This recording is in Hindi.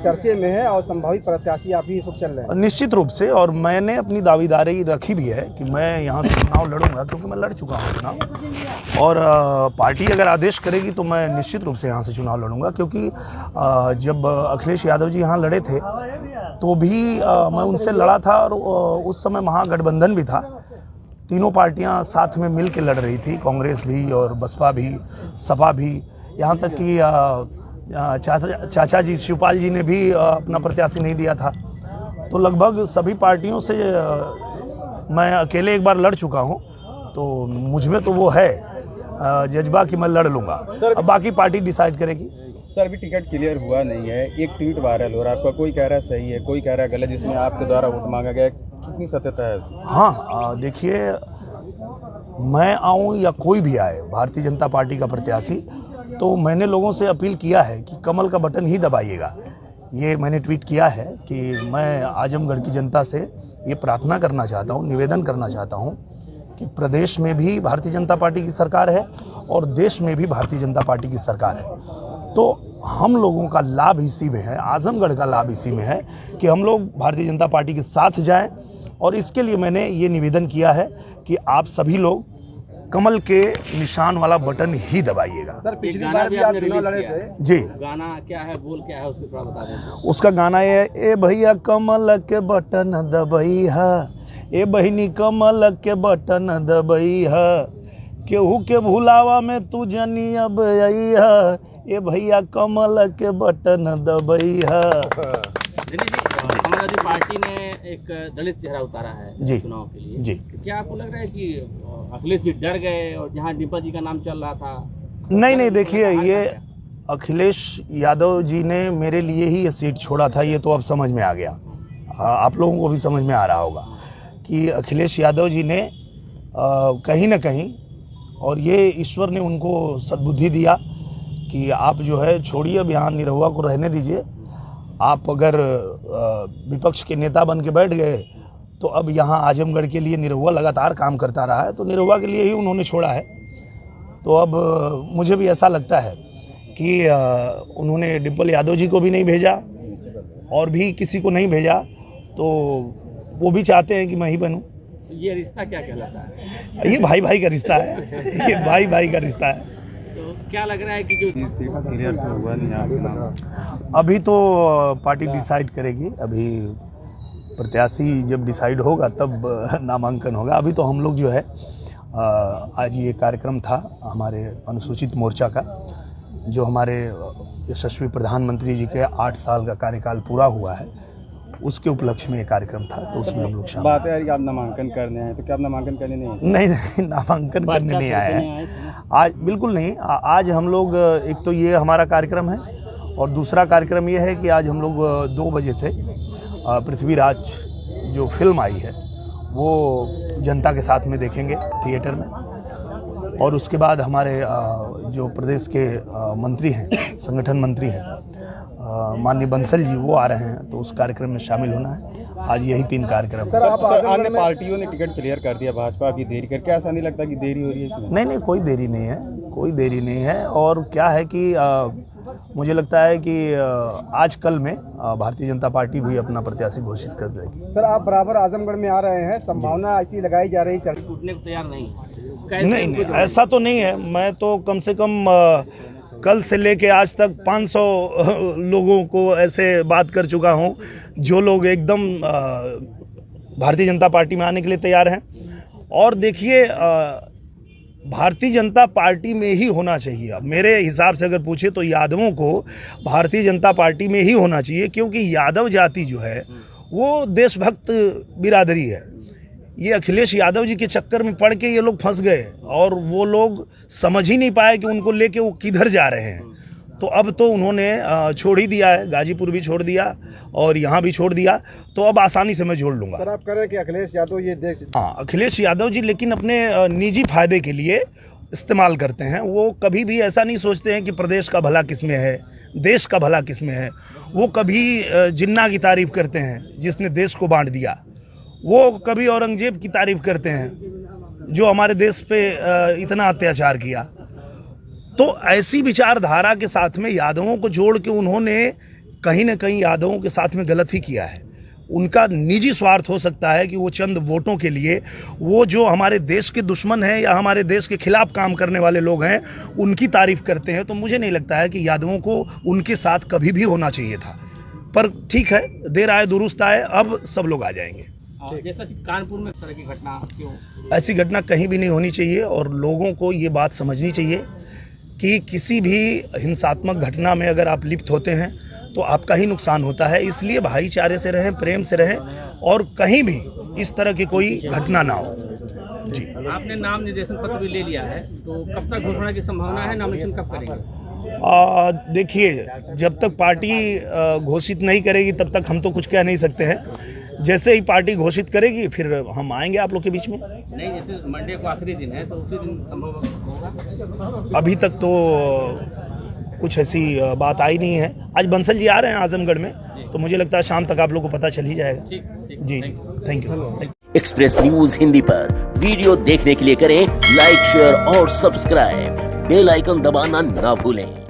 चर्चे में है और संभावित प्रत्याशी आप ही सब चल रहे हैं। निश्चित रूप से, और मैंने अपनी दावेदारी रखी भी है कि मैं यहाँ से चुनाव लड़ूंगा, क्योंकि मैं लड़ चुका हूँ चुनाव, और पार्टी अगर आदेश करेगी तो मैं निश्चित रूप से यहाँ से चुनाव लड़ूंगा। क्योंकि जब अखिलेश यादव जी यहाँ लड़े थे तो भी मैं उनसे लड़ा था, और उस समय महागठबंधन भी था, तीनों पार्टियां साथ में मिल के लड़ रही थी, कांग्रेस भी और बसपा भी, सपा भी, यहाँ तक कि चाचा जी शिवपाल जी ने भी अपना प्रत्याशी नहीं दिया था। तो लगभग सभी पार्टियों से मैं अकेले एक बार लड़ चुका हूँ, तो मुझ में तो वो है जज्बा कि मैं लड़ लूँगा। अब बाकी पार्टी डिसाइड करेगी। सर, अभी टिकट क्लियर हुआ नहीं है, एक ट्वीट वायरल हो रहा है आपका, कोई कह रहा है सही है, कोई कह रहा है गलत, जिसमें आपके द्वारा वोट मांगा गया, कितनी सत्यता है? हाँ, देखिए, मैं आऊँ या कोई भी आए भारतीय जनता पार्टी का प्रत्याशी, तो मैंने लोगों से अपील किया है कि कमल का बटन ही दबाइएगा। ये मैंने ट्वीट किया है कि मैं आजमगढ़ की जनता से ये प्रार्थना करना चाहता हूँ, निवेदन करना चाहता हूँ कि प्रदेश में भी भारतीय जनता पार्टी की सरकार है और देश में भी भारतीय जनता पार्टी की सरकार है। तो हम लोगों का लाभ इसी में है, आजमगढ़ का लाभ इसी में है कि हम लोग भारतीय जनता पार्टी के साथ जाएं, और इसके लिए मैंने ये निवेदन किया है कि आप सभी लोग कमल के निशान वाला बटन ही दबाइएगा। सर, पिछली बार भी आप चुनाव लड़े थे जी। गाना क्या है, बोल क्या है, उसको थोड़ा बता दें। उसका गाना है, ए भैया कमल के बटन दबैहा, ए बहिनी कमल के बटन दबैहा, केहू के भुलावा में तू जनी अब अइहा, ए भैया कमल के बटन दबैहा। समाजवादी पार्टी ने एक दलित चेहरा उतारा है जी चुनाव के लिए जी। क्या आपको लग रहा है कि अखिलेश जी डर गए, और जहां डिम्पल जी का नाम चल रहा था? नहीं, देखिए, ये अखिलेश यादव जी ने मेरे लिए ही ये सीट छोड़ा था, ये तो अब समझ में आ गया। आप लोगों को भी समझ में आ रहा होगा कि अखिलेश यादव जी ने कहीं ना कहीं, और ये ईश्वर ने उनको सद्बुद्धि दिया कि आप जो है छोड़िए, अब यहाँ निरहुआ को रहने दीजिए। आप अगर विपक्ष के नेता बन के बैठ गए तो अब यहाँ आजमगढ़ के लिए निरहुआ लगातार काम करता रहा है, तो निरहुआ के लिए ही उन्होंने छोड़ा है। तो अब मुझे भी ऐसा लगता है कि उन्होंने डिम्पल यादव जी को भी नहीं भेजा और भी किसी को नहीं भेजा, तो वो भी चाहते हैं कि मैं ही बनूं। ये रिश्ता क्या कहलाता है? ये भाई भाई का रिश्ता है, ये भाई भाई का रिश्ता है। तो क्या लग रहा है कि जो सीट क्लियर तो हुआ नहीं आपका? अभी तो पार्टी डिसाइड करेगी, अभी प्रत्याशी जब डिसाइड होगा तब नामांकन होगा। अभी तो हम लोग जो है आज ये कार्यक्रम था हमारे अनुसूचित मोर्चा का, जो हमारे यशस्वी प्रधानमंत्री जी के 8 साल का कार्यकाल पूरा हुआ है, उसके उपलक्ष्य में ये कार्यक्रम था, तो उसमें हम लोग शामिल। बात है यार कि आप नामांकन करने आए, तो क्या आप नामांकन करने नहीं आए? नहीं, नामांकन करने नहीं आए हैं आज, बिल्कुल नहीं। आज हम लोग, एक तो ये हमारा कार्यक्रम है, और दूसरा कार्यक्रम ये है कि आज हम लोग 2 बजे से पृथ्वीराज जो फिल्म आई है वो जनता के साथ में देखेंगे थिएटर में, और उसके बाद हमारे जो प्रदेश के मंत्री हैं, संगठन मंत्री हैं, माननीय बंसल जी, वो आ रहे हैं, तो उस कार्यक्रम में शामिल होना है। आज यही 3 कार्यक्रम। सर, आप अन्य पार्टियों ने टिकट क्लियर कर दिया, भाजपा भी देरी कर, क्या ऐसा नहीं लगता कि देरी हो रही है इसमें? नहीं, कोई देरी नहीं है, कोई देरी नहीं है। और क्या है कि मुझे लगता है कि आज कल में भारतीय जनता पार्टी भी अपना प्रत्याशी घोषित कर देगी। सर, आप बराबर आजमगढ़ में आ रहे हैं, संभावना ऐसी लगाई जा रही है टूटने को तैयार नहीं? नहीं, ऐसा तो नहीं है। मैं तो कम से कम कल से लेके आज तक 500 लोगों को ऐसे बात कर चुका हूं, जो लोग एकदम भारतीय जनता पार्टी में आने के लिए तैयार हैं। और देखिए, भारतीय जनता पार्टी में ही होना चाहिए। अब मेरे हिसाब से अगर पूछे तो यादवों को भारतीय जनता पार्टी में ही होना चाहिए, क्योंकि यादव जाति जो है वो देशभक्त बिरादरी है। ये अखिलेश यादव जी के चक्कर में पड़ के ये लोग फंस गए, और वो लोग समझ ही नहीं पाए कि उनको लेके वो किधर जा रहे हैं। तो अब तो उन्होंने छोड़ ही दिया है, गाजीपुर भी छोड़ दिया और यहाँ भी छोड़ दिया, तो अब आसानी से मैं जोड़ लूँगा। सर, आप कह रहे हैं कि अखिलेश यादव ये देश, हाँ, अखिलेश यादव जी लेकिन अपने निजी फायदे के लिए इस्तेमाल करते हैं। वो कभी भी ऐसा नहीं सोचते हैं कि प्रदेश का भला किस में है, देश का भला किस में है। वो कभी जिन्ना की तारीफ करते हैं जिसने देश को बांट दिया, वो कभी औरंगजेब की तारीफ करते हैं जो हमारे देश पे इतना अत्याचार किया। तो ऐसी विचारधारा के साथ में यादवों को जोड़ के उन्होंने कहीं ना कहीं यादवों के साथ में गलत ही किया है। उनका निजी स्वार्थ हो सकता है कि वो चंद वोटों के लिए वो जो हमारे देश के दुश्मन हैं या हमारे देश के खिलाफ काम करने वाले लोग हैं उनकी तारीफ करते हैं। तो मुझे नहीं लगता है कि यादवों को उनके साथ कभी भी होना चाहिए था। पर ठीक है, देर आए दुरुस्त आए, अब सब लोग आ जाएंगे। जैसा कि कानपुर में इस तरह की घटना क्यों? ऐसी घटना कहीं भी नहीं होनी चाहिए और लोगों को ये बात समझनी चाहिए कि किसी भी हिंसात्मक घटना में अगर आप लिप्त होते हैं तो आपका ही नुकसान होता है। इसलिए भाईचारे से रहें, प्रेम से रहें और कहीं भी इस तरह की कोई घटना ना हो। जी, आपने नाम निर्देशन पत्र भी ले लिया है, तो कब तक घोषणा की संभावना है? नामिनेशन कब करेंगे? देखिए, जब तक पार्टी घोषित नहीं करेगी तब तक हम तो कुछ कह नहीं सकते हैं। जैसे ही पार्टी घोषित करेगी फिर हम आएंगे आप लोग के बीच में। नहीं, जैसे मंडे को आखिरी दिन है तो उसी दिन संभव होगा? अभी तक तो कुछ ऐसी बात आई नहीं है। आज बंसल जी आ रहे हैं आजमगढ़ में, तो मुझे लगता है शाम तक आप लोग को पता चल ही जाएगा। ठीक, जी, thank you. Express News Hindi पर वीडियो देखने के लिए करें लाइक, शेयर और सब्सक्राइब। बेल आइकन दबाना ना भूलें।